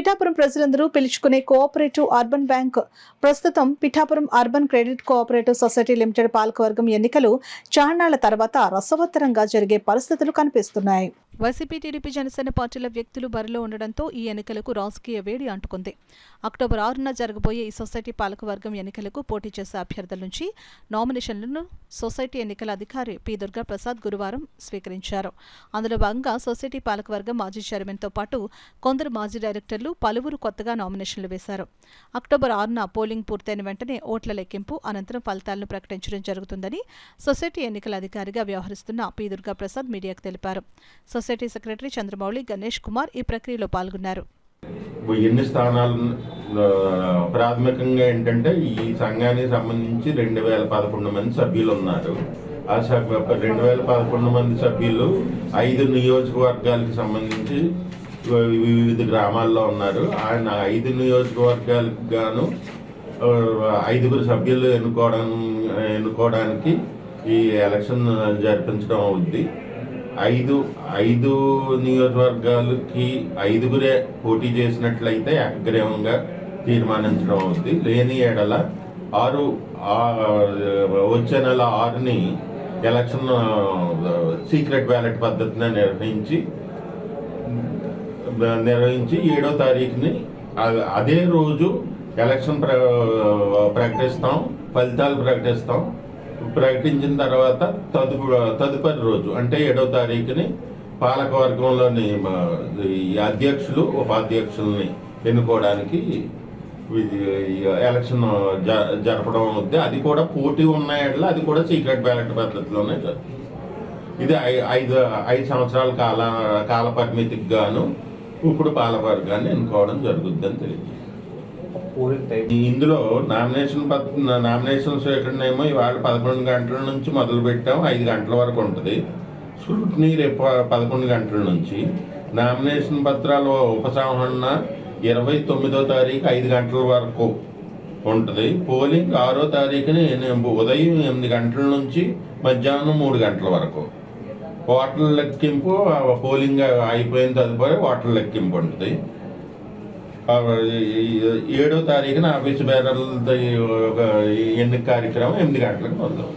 పిఠాపురం ప్రజలందరూ పిలుచుకునే cooperative urban bank ప్రస్తుతం Pithapuram urban credit cooperative society limited పాలకవర్గం ఎన్నికలు చాన్నాళ్ల తర్వాత రసవత్తరంగా జరిగే పరిస్థితులు కనిపిస్తున్నాయి. వైసీపీ, టీడీపీ, జనసేన పార్టీల వ్యక్తులు బరిలో ఉండడంతో ఈ ఎన్నికలకు రాజకీయ వేడి అంటుకుంది. అక్టోబర్ 6న జరగబోయే ఈ సొసైటీ పాలకవర్గం ఎన్నికలకు పోటీ చేసే అభ్యర్థుల నుంచి నామినేషన్లను సొసైటీ ఎన్నికల అధికారి పి. దుర్గా ప్రసాద్ గురువారం స్వీకరించారు. అందులో భాగంగా సొసైటీ పాలకవర్గం మాజీ చైర్మన్తో పాటు కొందరు మాజీ డైరెక్టర్లు, పలువురు కొత్తగా నామినేషన్లు వేశారు. అక్టోబర్ 6న పోలింగ్ పూర్తయిన వెంటనే ఓట్ల లెక్కింపు అనంతరం ఫలితాలను ప్రకటించడం జరుగుతుందని సొసైటీ ఎన్నికల అధికారిగా వ్యవహరిస్తున్న పి. దుర్గా ప్రసాద్ మీడియాకు తెలిపారు. సొసైటీ సెక్రటరీ చంద్రమౌళి, గణేష్ కుమార్ ఈ ప్రక్రియలో పాల్గొన్నారు. ఎన్ని స్థానాలు ప్రాథమికంగా ఏంటంటే ఈ సంఘానికి సంబంధించి 2011 మంది సభ్యులు ఉన్నారు. ఆ 2011 మంది సభ్యులు 5 నియోజకవర్గాలకు సంబంధించి వివిధ గ్రామాల్లో ఉన్నారు. ఆయన 5 నియోజకవర్గాలకు గాను 5గురు సభ్యులు ఎన్నుకోవడానికి ఈ ఎలక్షన్ జరిపించడం అవుద్ది. 5 నియోజకవర్గాలకి 5గురే పోటీ చేసినట్లయితే ఏకగ్రీవంగా తీర్మానించడం అవుతుంది. లేని ఏడల 6 వచ్చే నెల 6ని ఎలక్షన్ సీక్రెట్ బ్యాలెట్ పద్ధతిని నిర్వహించి 7వ తారీఖుని అదే రోజు ఎలక్షన్ ప్రకటిస్తాం, ఫలితాలు ప్రకటిస్తాం. ప్రకటించిన తర్వాత తదుపరి రోజు అంటే 7వ తారీఖుని పాలకవర్గంలోని అధ్యక్షులు, ఉపాధ్యక్షుల్ని ఎన్నుకోవడానికి ఎలక్షన్ జరపడం అవుద్ది. అది కూడా పోటీ ఉన్న ఏళ్ళ అది కూడా సీక్రెట్ బ్యాలెట్ పద్ధతిలోనే జరుగుతుంది. ఇది 5 సంవత్సరాల కాల పరిమితికి గాను ఇప్పుడు పాలకవర్గాన్ని ఎన్నుకోవడం జరుగుద్దని తెలియదు. ఇందులో నామినేషన్ స్వీకరణ ఏమో ఇవాళ 11 గంటల నుంచి మొదలు పెట్టాము, 5 గంటల వరకు ఉంటుంది. స్క్రూటినీ రేపు 11 గంటల నుంచి. నామినేషన్ పత్రాల ఉపసంహరణ 29వ తారీఖు 5 గంటల వరకు ఉంటుంది. పోలింగ్ 6వ తారీఖుని ఉదయం 8 గంటల నుంచి మధ్యాహ్నం 3 గంటల వరకు. ఓట్ల లెక్కింపు పోలింగ్ అయిపోయిన తదుపరి ఓట్ల లెక్కింపు ఉంటుంది. 7వ తారీఖున ఆఫీసు బేరర్ల ఎన్నిక కార్యక్రమం 8 గంటలకు మొదలవుతుంది.